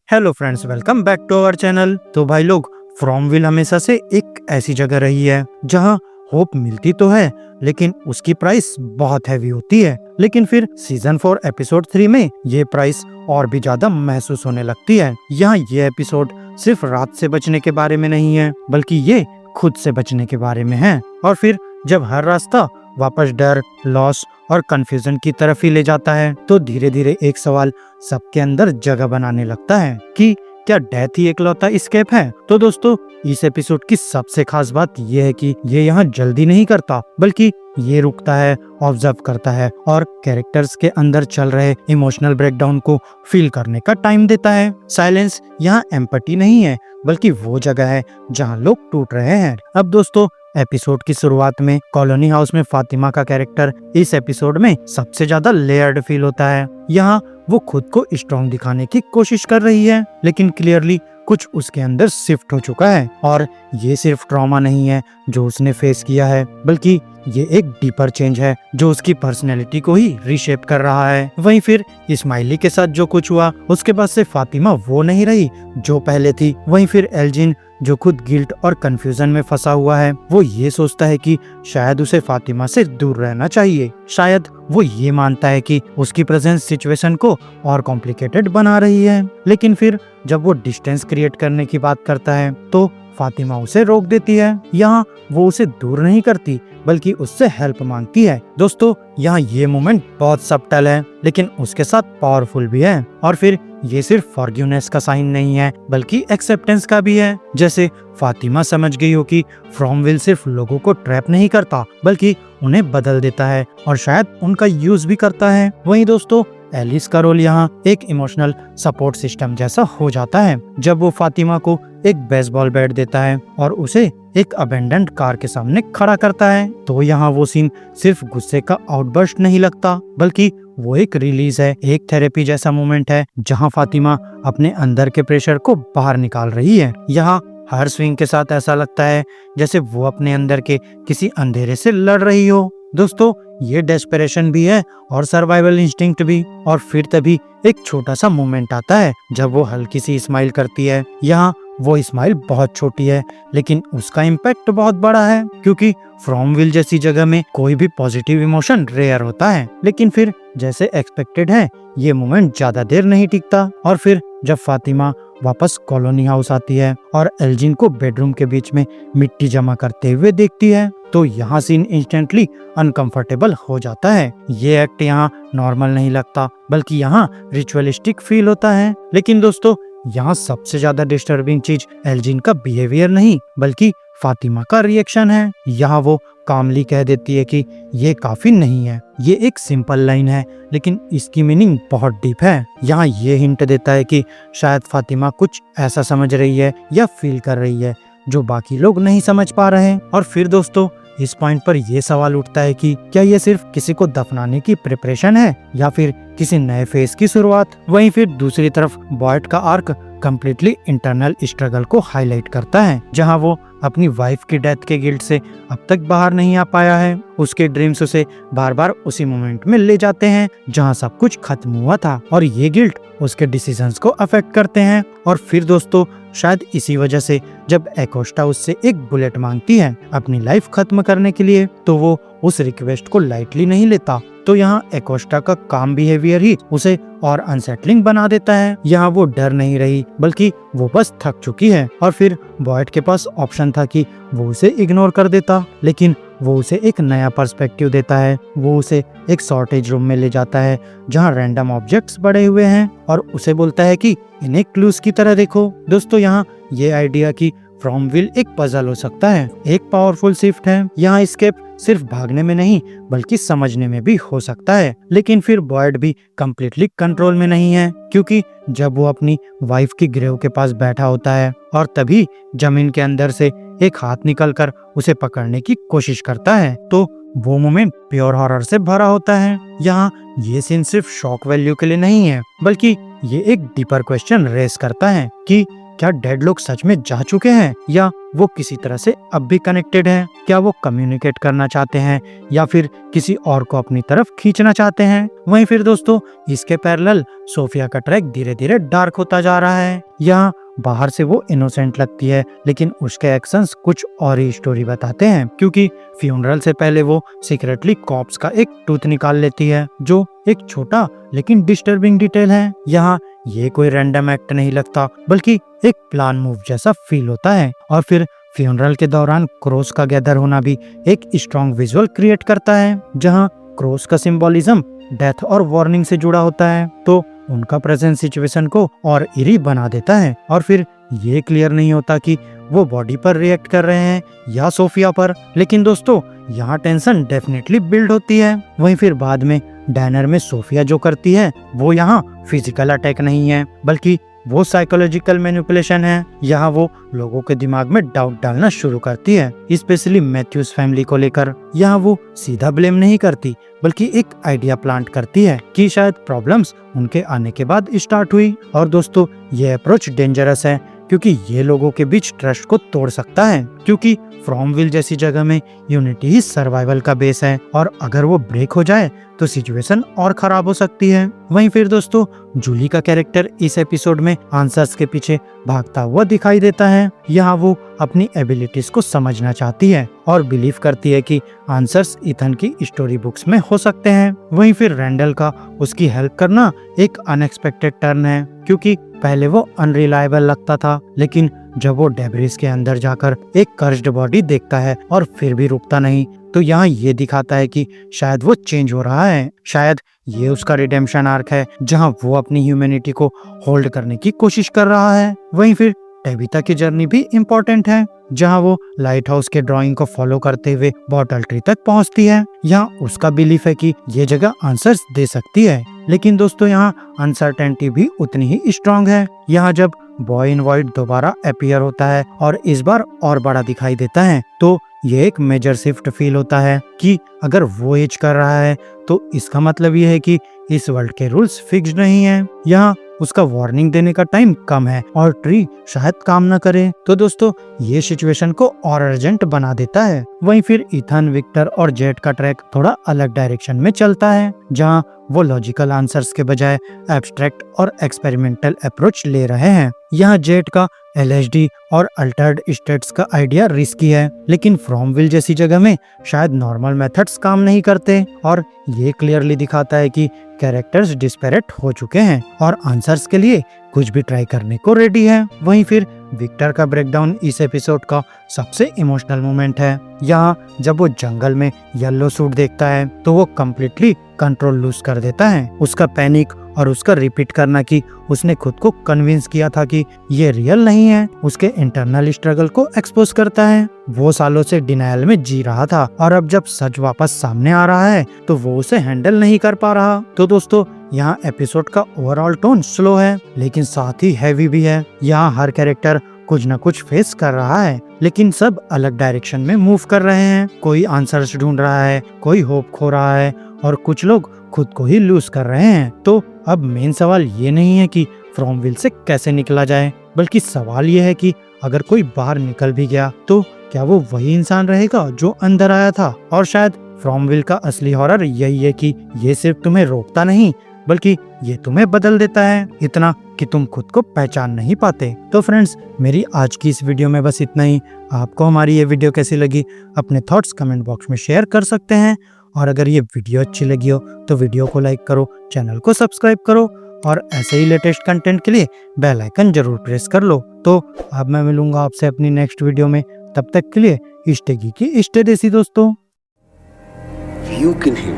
Hello friends, welcome back to our channel. तो भाई लोग, फ्रॉमविल हमेशा से एक ऐसी जगह रही है जहां होप मिलती तो है, लेकिन उसकी प्राइस बहुत हैवी होती है। लेकिन फिर सीजन 4 एपिसोड 3 में ये प्राइस और भी ज्यादा महसूस होने लगती है। यहाँ ये एपिसोड सिर्फ रात से बचने के बारे में नहीं है, बल्कि ये खुद से बचने के बारे में है। और फिर जब हर रास्ता वापस डर, लॉस और कंफ्यूजन की तरफ ही ले जाता है, तो धीरे धीरे एक सवाल सबके अंदर जगह बनाने लगता है कि क्या डेथ ही इकलौता एस्केप है। तो दोस्तों, इस एपिसोड की सबसे खास बात यह है कि ये यहाँ जल्दी नहीं करता, बल्कि ये रुकता है, ऑब्जर्व करता है और कैरेक्टर्स के अंदर चल रहे इमोशनल ब्रेकडाउन को फील करने का टाइम देता है। साइलेंस यहाँ एम्पैथी नहीं है, बल्कि वो जगह है जहाँ लोग टूट रहे हैं। अब दोस्तों, एपिसोड की शुरुआत में कॉलोनी हाउस में फातिमा का कैरेक्टर इस एपिसोड में सबसे ज्यादा लेयर्ड फील होता है। यहाँ वो खुद को स्ट्रॉन्ग दिखाने की कोशिश कर रही है, लेकिन क्लियरली कुछ उसके अंदर शिफ्ट हो चुका है। और ये सिर्फ ट्रॉमा नहीं है जो उसने फेस किया है, बल्कि ये एक डीपर चेंज है जो उसकी पर्सनैलिटी को ही रीशेप कर रहा है। वहीं फिर इस्माइली के साथ जो कुछ हुआ, उसके बाद से फातिमा वो नहीं रही जो पहले थी। वहीं फिर एल्जिन, जो खुद गिल्ट और कंफ्यूजन में फंसा हुआ है, वो ये सोचता है कि शायद उसे फातिमा से दूर रहना चाहिए। शायद वो ये मानता है कि उसकी प्रेजेंस सिचुएशन को और कॉम्प्लिकेटेड बना रही है। लेकिन फिर जब वो डिस्टेंस क्रिएट करने की बात करता है, तो फातिमा उसे रोक देती है। यहाँ वो उसे दूर नहीं करती, बल्कि उससे हेल्प मांगती है। दोस्तों, यहाँ ये मोमेंट बहुत सबटल है, लेकिन उसके साथ पावरफुल भी है। और फिर ये सिर्फ फॉरगिवनेस का साइन नहीं है, बल्कि एक्सेप्टेंस का भी है। जैसे फातिमा समझ गई हो कि फ्रॉमविल सिर्फ लोगों को ट्रैप नहीं करता, बल्कि उन्हें बदल देता है और शायद उनका यूज भी करता है। वहीं दोस्तों, एलिस का रोल यहाँ एक इमोशनल सपोर्ट सिस्टम जैसा हो जाता है। जब वो फातिमा को एक बेसबॉल बैट देता है और उसे एक अबेंडेंट कार के सामने खड़ा करता है, तो यहाँ वो सीन सिर्फ गुस्से का आउटबर्स्ट नहीं लगता, बल्कि वो एक रिलीज है, एक थेरेपी जैसा मोमेंट है जहाँ फातिमा अपने अंदर के प्रेशर को बाहर निकाल रही है। यहाँ हर स्विंग के साथ ऐसा लगता है जैसे वो अपने अंदर के किसी अंधेरे से लड़ रही हो। दोस्तों, ये डेस्परेशन भी है और सर्वाइवल इंस्टिंक्ट भी। और फिर तभी एक छोटा सा मोमेंट आता है जब वो हल्की सी स्माइल करती है। यहाँ वो स्माइल बहुत छोटी है, लेकिन उसका इम्पैक्ट बहुत बड़ा है, क्योंकि फ्रॉमविल जैसी जगह में कोई भी पॉजिटिव इमोशन रेयर होता है। लेकिन फिर जैसे एक्सपेक्टेड है, ये मोमेंट ज्यादा देर नहीं टिकता। और फिर जब फातिमा वापस कॉलोनी हाउस आती है और एल्जिन को बेडरूम के बीच में मिट्टी जमा करते हुए देखती है, तो यहाँ सीन इंस्टेंटली अनकंफर्टेबल हो जाता है। ये एक्ट यहाँ नॉर्मल नहीं लगता, बल्कि यहाँ रिचुअलिस्टिक फील होता है। लेकिन दोस्तों, यहाँ सबसे ज्यादा डिस्टर्बिंग चीज एल्जिन का बिहेवियर नहीं, बल्कि फातिमा का रिएक्शन है। यहाँ वो कामली कह देती है कि ये काफी नहीं है। ये एक सिंपल लाइन है, लेकिन इसकी मीनिंग बहुत डीप है। यहाँ ये हिंट देता है कि शायद फातिमा कुछ ऐसा समझ रही है या फील कर रही है जो बाकी लोग नहीं समझ पा रहे हैं। और फिर दोस्तों, इस पॉइंट पर यह सवाल उठता है कि क्या ये सिर्फ किसी को दफनाने की प्रिपरेशन है या फिर किसी नए फेज की शुरुआत। वहीं फिर दूसरी तरफ बॉयड का आर्क कम्प्लीटली इंटरनल स्ट्रगल को हाईलाइट करता है, जहां वो अपनी वाइफ की डेथ के गिल्ट से अब तक बाहर नहीं आ पाया है। उसके ड्रीम्स उसे बार बार उसी मोमेंट में ले जाते हैं जहां सब कुछ खत्म हुआ था, और ये गिल्ट उसके डिसीजंस को अफेक्ट करते हैं। और फिर दोस्तों, शायद इसी वजह से जब एकोस्टा उससे एक बुलेट मांगती है अपनी लाइफ खत्म करने के लिए, तो वो उस रिक्वेस्ट को लाइटली नहीं लेता। तो यहाँ एकोस्टा का काम बिहेवियर ही उसे और अनसेटलिंग बना देता है। यहाँ वो डर नहीं रही, बल्कि वो बस थक चुकी है। और फिर बॉयड के पास ऑप्शन था कि वो उसे इग्नोर कर देता, लेकिन वो उसे एक नया पर्सपेक्टिव देता है। वो उसे एक शॉर्टेज रूम में ले जाता है जहाँ रैंडम ऑब्जेक्ट्स पड़े हुए हैं, और उसे बोलता है कि इन्हें क्लूज की तरह देखो। दोस्तों, यहाँ ये आइडिया कि फ्रॉमविल एक पजल हो सकता है, एक पावरफुल शिफ्ट है। यहाँ एस्केप सिर्फ भागने में नहीं, बल्कि समझने में भी हो सकता है। लेकिन फिर बॉयड भी कम्प्लीटली कंट्रोल में नहीं है, क्योंकि जब वो अपनी वाइफ की ग्रेव के पास बैठा होता है, और तभी जमीन के अंदर से एक हाथ निकलकर उसे पकड़ने की कोशिश करता है, तो वो मोमेंट प्योर हॉरर से भरा होता है। यहाँ ये सीन सिर्फ शॉक वैल्यू के लिए नहीं है, बल्कि ये एक डीपर क्वेश्चन रेस करता है कि क्या डेड लोग सच में जा चुके हैं या वो किसी तरह से अब भी कनेक्टेड हैं? क्या वो कम्युनिकेट करना चाहते हैं या फिर किसी और को अपनी तरफ खींचना चाहते हैं? वहीं फिर दोस्तों इसके पैरेलल सोफिया का ट्रैक धीरे धीरे डार्क होता जा रहा है। यहाँ बाहर से वो इनोसेंट लगती है लेकिन उसके एक्शंस कुछ और ही स्टोरी बताते हैं, क्योंकि फ्यूनरल से पहले वो सीक्रेटली कॉप्स का एक टूथ निकाल लेती है, जो एक छोटा लेकिन डिस्टर्बिंग डिटेल है। यहाँ ये कोई रैंडम एक्ट नहीं लगता बल्कि एक प्लान मूव जैसा फील होता है। और फिर फ्यूनरल के दौरान क्रॉस का गैदर होना भी एक स्ट्रॉन्ग विजुअल क्रिएट करता है, जहाँ क्रॉस का सिंबोलिज्म डेथ और वार्निंग से जुड़ा होता है, तो उनका प्रेजेंस सिचुएशन को और इरी बना देता है। और फिर ये क्लियर नहीं होता कि वो बॉडी पर रिएक्ट कर रहे हैं या सोफिया पर, लेकिन दोस्तों यहाँ टेंशन डेफिनेटली बिल्ड होती है। वहीं फिर बाद में डायनर में सोफिया जो करती है वो यहाँ फिजिकल अटैक नहीं है बल्कि वो साइकोलॉजिकल मैनिपुलेशन है। यहाँ वो लोगों के दिमाग में डाउट डालना शुरू करती है, स्पेशली मैथ्यूज फैमिली को लेकर। यहाँ वो सीधा ब्लेम नहीं करती बल्कि एक आइडिया प्लांट करती है कि शायद प्रॉब्लम्स उनके आने के बाद स्टार्ट हुई। और दोस्तों ये अप्रोच डेंजरस है क्योंकि ये लोगों के बीच ट्रस्ट को तोड़ सकता है, क्योंकि फ्रॉमविल जैसी जगह में यूनिटी ही सर्वाइवल का बेस है और अगर वो ब्रेक हो जाए तो सिचुएशन और खराब हो सकती है। वहीं फिर दोस्तों जूली का कैरेक्टर इस एपिसोड में आंसर्स के पीछे भागता हुआ दिखाई देता है। यहाँ वो अपनी एबिलिटीज को समझना चाहती है और बिलीव करती है कि आंसर्स इथन की स्टोरी बुक्स में हो सकते हैं। वहीं फिर रैंडल का उसकी हेल्प करना एक अनएक्सपेक्टेड टर्न है, क्योंकि पहले वो अनरिलायबल लगता था, लेकिन जब वो डेब्रिस के अंदर जाकर एक कर्स्ड बॉडी देखता है और फिर भी रुकता नहीं, तो यहाँ ये दिखाता है कि शायद वो चेंज हो रहा है। शायद ये उसका रिडेम्पशन आर्क है जहाँ वो अपनी ह्यूमैनिटी को होल्ड करने की कोशिश कर रहा है। वहीं फिर टेबिता की जर्नी भी इम्पोर्टेंट है, जहाँ वो लाइट हाउस के ड्राइंग को फॉलो करते हुए बॉटल ट्री तक पहुँचती है। यहाँ उसका बिलीफ है कि ये जगह आंसर्स दे सकती है, लेकिन दोस्तों यहाँ अनसर्टेनिटी भी उतनी ही स्ट्रांग है। यहाँ जब बॉय इन वाइट दोबारा अपीयर होता है और इस बार और बड़ा दिखाई देता है, तो ये एक मेजर शिफ्ट फील होता है कि अगर वो एज कर रहा है तो इसका मतलब ये है कि इस वर्ल्ड के रूल्स फिक्स नहीं है। यहाँ उसका वार्निंग देने का टाइम कम है और ट्री शायद काम न करे, तो दोस्तों ये सिचुएशन को और अर्जेंट बना देता है। वहीं फिर इथन, विक्टर और जेट का ट्रैक थोड़ा अलग डायरेक्शन में चलता है, जहां वो लॉजिकल आंसर्स के बजाय एब्स्ट्रैक्ट और एक्सपेरिमेंटल अप्रोच ले रहे हैं। यहाँ जेट का LSD और अल्टर्ड स्टेट्स का आइडिया रिस्की है, लेकिन फ्रॉमविल जैसी जगह में शायद नॉर्मल मेथड्स काम नहीं करते, और ये क्लियरली दिखाता है कि कैरेक्टर्स डिस्पेरेट हो चुके हैं और आंसर्स के लिए कुछ भी ट्राई करने को रेडी है। वहीं फिर विक्टर का ब्रेकडाउन इस एपिसोड का सबसे इमोशनल मोमेंट है। यहाँ जब वो जंगल में येलो सूट देखता है तो वो कम्प्लीटली कंट्रोल लूज कर देता है। उसका पैनिक और उसका रिपीट करना कि उसने खुद को कन्विंस किया था कि ये रियल नहीं है, उसके इंटरनल स्ट्रगल को एक्सपोज करता है। वो सालों से डिनायल में जी रहा था और अब जब सच वापस सामने आ रहा है तो वो उसे हैंडल नहीं कर पा रहा। तो दोस्तों यहाँ एपिसोड का ओवरऑल टोन स्लो है लेकिन साथ ही हैवी भी है। यहाँ हर कैरेक्टर कुछ न कुछ फेस कर रहा है, लेकिन सब अलग डायरेक्शन में मूव कर रहे हैं। कोई आंसर्स ढूंढ रहा है, कोई होप खो रहा है और कुछ लोग खुद को ही लूज कर रहे हैं। तो अब मेन सवाल ये नहीं है कि फ्रॉमविल से कैसे निकला जाए, बल्कि सवाल ये है कि अगर कोई बाहर निकल भी गया तो क्या वो वही इंसान रहेगा जो अंदर आया था। और शायद फ्रॉमविल का असली हॉरर यही है कि ये सिर्फ तुम्हें रोकता नहीं बल्कि ये तुम्हें बदल देता है, इतना कि तुम खुद को पहचान नहीं पाते। तो फ्रेंड्स, मेरी आज की इस वीडियो में बस इतना ही। आपको हमारी ये वीडियो कैसी लगी अपने थॉट्स कमेंट बॉक्स में शेयर कर सकते हैं, और अगर ये वीडियो अच्छी लगी हो तो वीडियो को लाइक करो, चैनल को सब्सक्राइब करो और ऐसे ही लेटेस्ट कंटेंट के लिए बेल आइकन जरूर प्रेस कर लो। तो अब मैं मिलूंगा आपसे अपनी नेक्स्ट वीडियो में, तब तक के लिए स्टे गीकी, स्टे देसी दोस्तों। You can hear